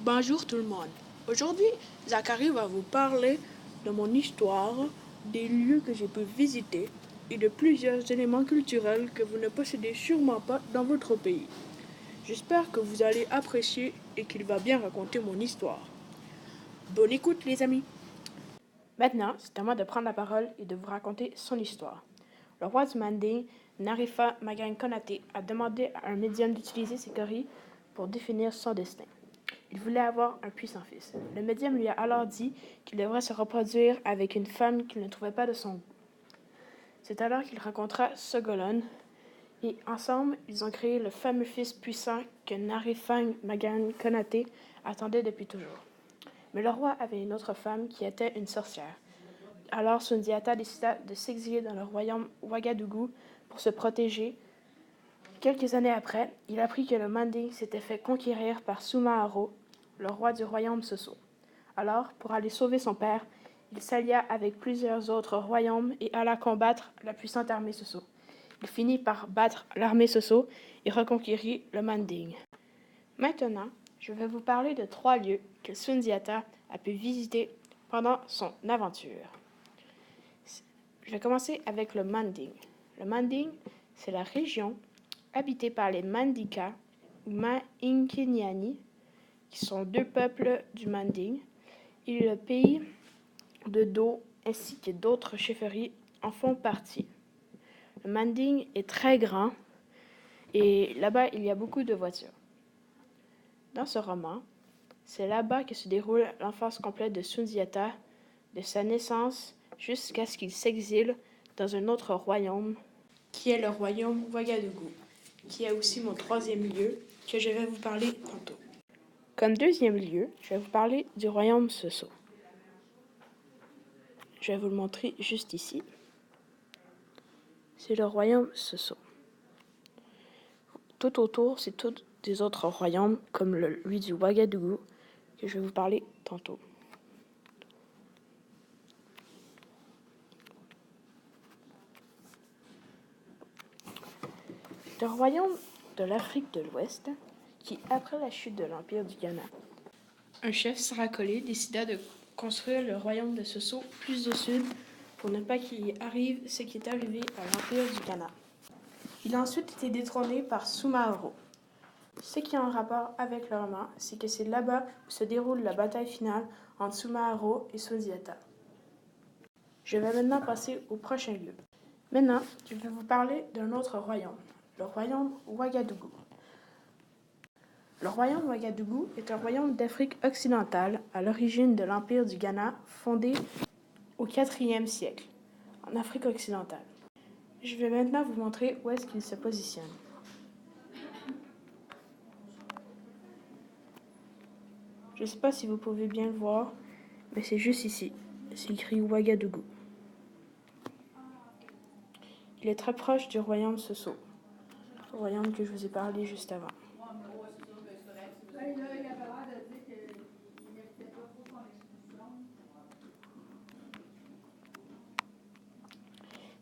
Bonjour tout le monde. Aujourd'hui, Zachary va vous parler de mon histoire, des lieux que j'ai pu visiter et de plusieurs éléments culturels que vous ne possédez sûrement pas dans votre pays. J'espère que vous allez apprécier et qu'il va bien raconter mon histoire. Bonne écoute les amis. Maintenant, c'est à moi de prendre la parole et de vous raconter son histoire. Le roi du Manding, Narifa Magan Konate, a demandé à un médium d'utiliser ses coris pour définir son destin. Il voulait avoir un puissant fils. Le médium lui a alors dit qu'il devrait se reproduire avec une femme qu'il ne trouvait pas de son goût. C'est alors qu'il rencontra Sogolon et ensemble, ils ont créé le fameux fils puissant que Narifang Magan Konate attendait depuis toujours. Mais le roi avait une autre femme qui était une sorcière. Alors Sundiata décida de s'exiler dans le royaume Ouagadougou pour se protéger. Quelques années après, il apprit que le Manding s'était fait conquérir par Sumaharo, le roi du royaume Soso. Alors, pour aller sauver son père, il s'allia avec plusieurs autres royaumes et alla combattre la puissante armée Soso. Il finit par battre l'armée Soso et reconquérir le Manding. Maintenant, je vais vous parler de 3 lieux que Sundiata a pu visiter pendant son aventure. Je vais commencer avec le Manding. Le Manding, c'est la région habitée par les Mandinka ou Mainkinyani, qui sont 2 peuples du Manding, et le pays de Do ainsi que d'autres chefferies en font partie. Le Manding est très grand et là-bas il y a beaucoup de voitures. Dans ce roman, c'est là-bas que se déroule l'enfance complète de Sundiata, de sa naissance jusqu'à ce qu'il s'exile dans un autre royaume, qui est le royaume Ouagadougou, qui est aussi mon 3e lieu que je vais vous parler tantôt. Comme 2e lieu, je vais vous parler du royaume Soso. Je vais vous le montrer juste ici. C'est le royaume Soso. Tout autour, c'est tous des autres royaumes, comme lui du Ouagadougou, que je vais vous parler tantôt. Le royaume de l'Afrique de l'Ouest, qui, après la chute de l'Empire du Ghana, un chef Saracolé décida de construire le royaume de Soso plus au sud pour ne pas qu'il y arrive ce qui est arrivé à l'Empire du Ghana. Il a ensuite été détrôné par Sumaharo. Ce qui est en rapport avec le roman, c'est que c'est là-bas où se déroule la bataille finale entre Sumaharo et Sundiata. Je vais maintenant passer au prochain lieu. Maintenant, je vais vous parler d'un autre royaume, le royaume Ouagadougou. Le royaume Ouagadougou est un royaume d'Afrique occidentale à l'origine de l'Empire du Ghana, fondé au IVe siècle, en Afrique occidentale. Je vais maintenant vous montrer où est-ce qu'il se positionne. Je ne sais pas si vous pouvez bien le voir, mais c'est juste ici. C'est écrit Ouagadougou. Il est très proche du royaume Soso, le royaume que je vous ai parlé juste avant.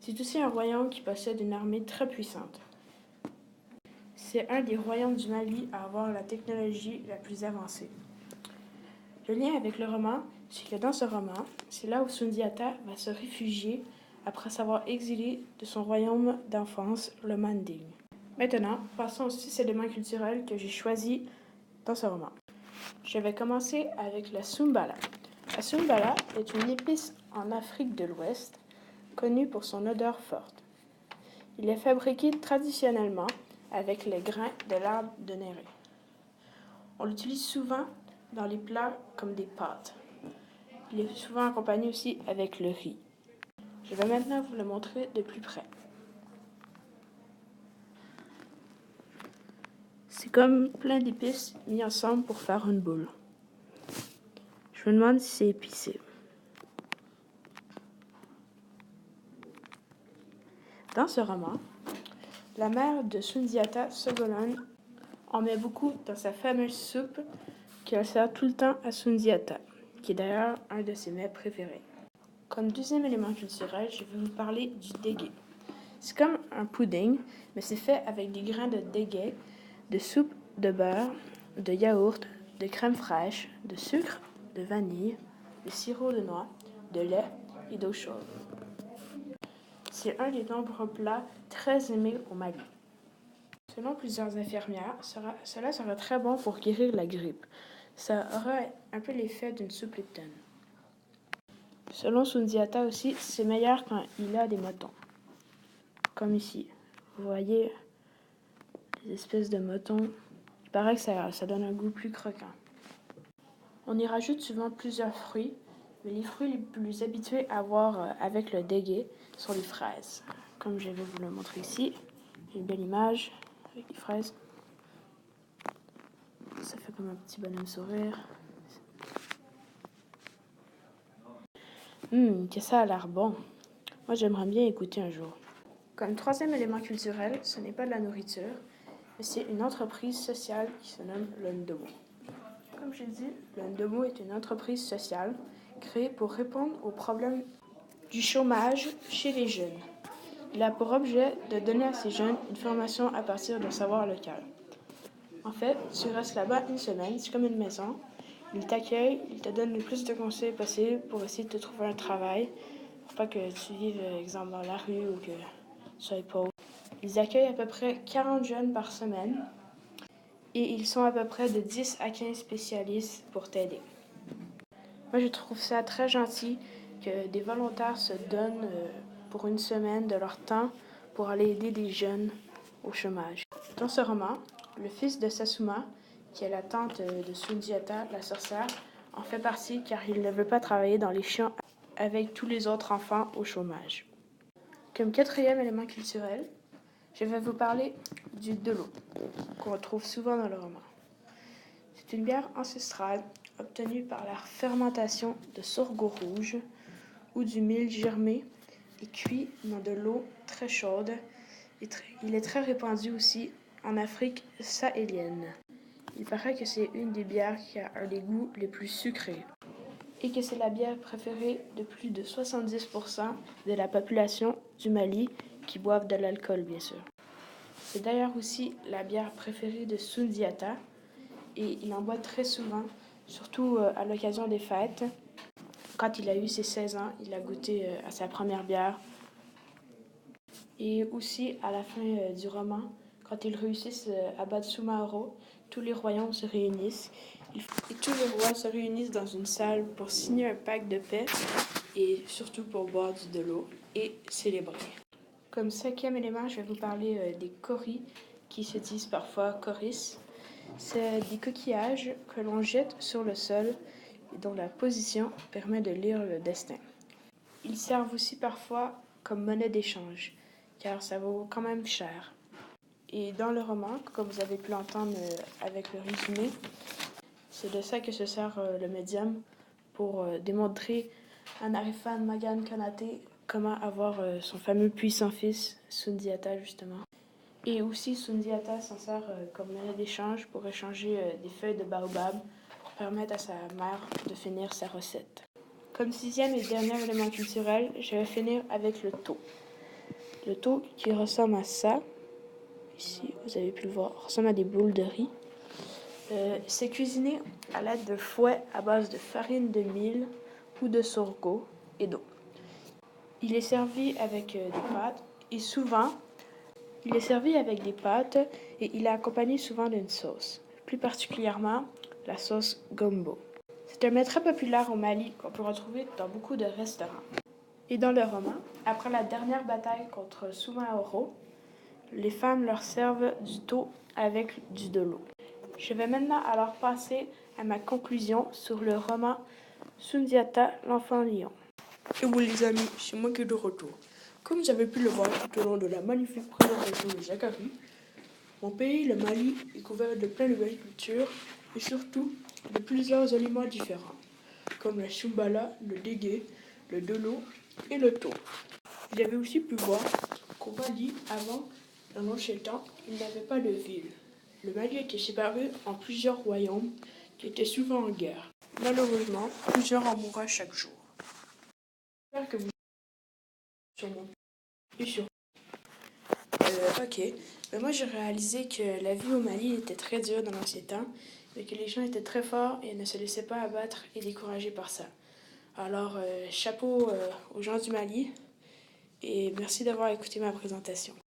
C'est aussi un royaume qui possède une armée très puissante. C'est un des royaumes du Mali à avoir la technologie la plus avancée. Le lien avec le roman, c'est que dans ce roman, c'est là où Sundiata va se réfugier après s'avoir exilé de son royaume d'enfance, le Manding. Maintenant, passons aux 6 éléments culturels que j'ai choisis dans ce roman. Je vais commencer avec la Sumbala. La Sumbala est une épice en Afrique de l'Ouest, connue pour son odeur forte. Il est fabriqué traditionnellement avec les grains de l'arbre de néré. On l'utilise souvent dans les plats comme des pâtes. Il est souvent accompagné aussi avec le riz. Je vais maintenant vous le montrer de plus près. C'est comme plein d'épices mis ensemble pour faire une boule. Je me demande si c'est épicé. Dans ce roman, la mère de Sundiata, Sogolon, en met beaucoup dans sa fameuse soupe qu'elle sert tout le temps à Sundiata, qui est d'ailleurs un de ses mets préférés. Comme 2e élément culturel, je vais vous parler du dégué. C'est comme un pudding, mais c'est fait avec des grains de dégué, de soupe de beurre, de yaourt, de crème fraîche, de sucre, de vanille, de sirop de noix, de lait et d'eau chaude. C'est un des nombreux plats très aimés au Mali. Selon plusieurs infirmières, cela serait très bon pour guérir la grippe. Ça aurait un peu l'effet d'une soupe Lipton. Selon Sundiata aussi, c'est meilleur quand il a des motons. Comme ici. Vous voyez les espèces de motons. Il paraît que ça donne un goût plus croquant. On y rajoute souvent plusieurs fruits, mais les fruits les plus habitués à voir avec le dégué sont les fraises. Comme je vais vous le montrer ici, j'ai une belle image avec les fraises. Ça fait comme un petit bonhomme sourire. Que ça a l'air bon. Moi, j'aimerais bien écouter un jour. Comme troisième élément culturel, ce n'est pas de la nourriture, mais c'est une entreprise sociale qui se nomme le Ndomo. Comme j'ai dit, le Ndomo est une entreprise sociale créée pour répondre aux problèmes du chômage chez les jeunes. Il a pour objet de donner à ces jeunes une formation à partir d'un savoir local. En fait, tu restes là-bas une semaine, c'est comme une maison. Ils t'accueillent, ils te donnent le plus de conseils possible pour essayer de te trouver un travail, pour pas que tu vives, exemple, dans la rue ou que tu sois pauvre. Ils accueillent à peu près 40 jeunes par semaine et ils sont à peu près de 10 à 15 spécialistes pour t'aider. Moi, je trouve ça très gentil que des volontaires se donnent pour une semaine de leur temps pour aller aider des jeunes au chômage. Dans ce roman, le fils de Sassouma, qui est la tante de Sundiata, la sorcière, en fait partie car il ne veut pas travailler dans les champs avec tous les autres enfants au chômage. Comme quatrième élément culturel, je vais vous parler du Delo, qu'on retrouve souvent dans le roman. C'est une bière ancestrale obtenue par la fermentation de sorgho rouge ou du mil germé et cuit dans de l'eau très chaude. Il est très répandu aussi en Afrique sahélienne. Il paraît que c'est une des bières qui a un des goûts les plus sucrés et que c'est la bière préférée de plus de 70% de la population du Mali qui boivent de l'alcool, bien sûr. C'est d'ailleurs aussi la bière préférée de Sundiata et il en boit très souvent, surtout à l'occasion des fêtes. Quand il a eu ses 16 ans, il a goûté à sa première bière. Et aussi, à la fin du roman, quand ils réussissent à battre Sumaoro, tous les royaumes se réunissent. Et tous les rois se réunissent dans une salle pour signer un pacte de paix et surtout pour boire de l'eau et célébrer. Comme cinquième élément, je vais vous parler des coris qui se disent parfois coris. C'est des coquillages que l'on jette sur le sol et dont la position permet de lire le destin. Ils servent aussi parfois comme monnaie d'échange, car ça vaut quand même cher. Et dans le roman, comme vous avez pu l'entendre avec le résumé, c'est de ça que se sert le médium pour démontrer à Narifan Magan Konaté comment avoir son fameux puissant fils, Sundiata justement. Et aussi, Sundiata s'en sert comme monnaie d'échange pour échanger des feuilles de baobab pour permettre à sa mère de finir sa recette. Comme sixième et dernier élément culturel, je vais finir avec le tau. Le tau qui ressemble à ça, ici vous avez pu le voir, ressemble à des boules de riz. C'est cuisiné à l'aide de fouets à base de farine de mil ou de sorgho et d'eau. Il est servi avec des pâtes et souvent, il est accompagné souvent d'une sauce, plus particulièrement la sauce gombo. C'est un mets très populaire au Mali qu'on peut retrouver dans beaucoup de restaurants. Et dans le roman, après la dernière bataille contre Soumaoro, les femmes leur servent du tau avec de l'eau. Je vais maintenant alors passer à ma conclusion sur le roman Sundiata, l'enfant lion. Et oui les amis, c'est moi qui est de retour. Comme vous avez pu le voir tout au long de la magnifique présentation de Zachary, mon pays, le Mali, est couvert de plein de belles cultures et surtout de plusieurs aliments différents, comme la chumbala, le dégué, le delo et le tau. Vous avez aussi pu voir qu'au Mali, avant, dans l'ancien temps, il n'y avait pas de ville. Le Mali était séparé en plusieurs royaumes qui étaient souvent en guerre. Malheureusement, plusieurs en mouraient chaque jour. J'espère que vous sur mon et sur ok. Moi j'ai réalisé que la vie au Mali était très dure dans l'ancien temps mais que les gens étaient très forts et ne se laissaient pas abattre et décourager par ça. Alors, chapeau aux gens du Mali et merci d'avoir écouté ma présentation.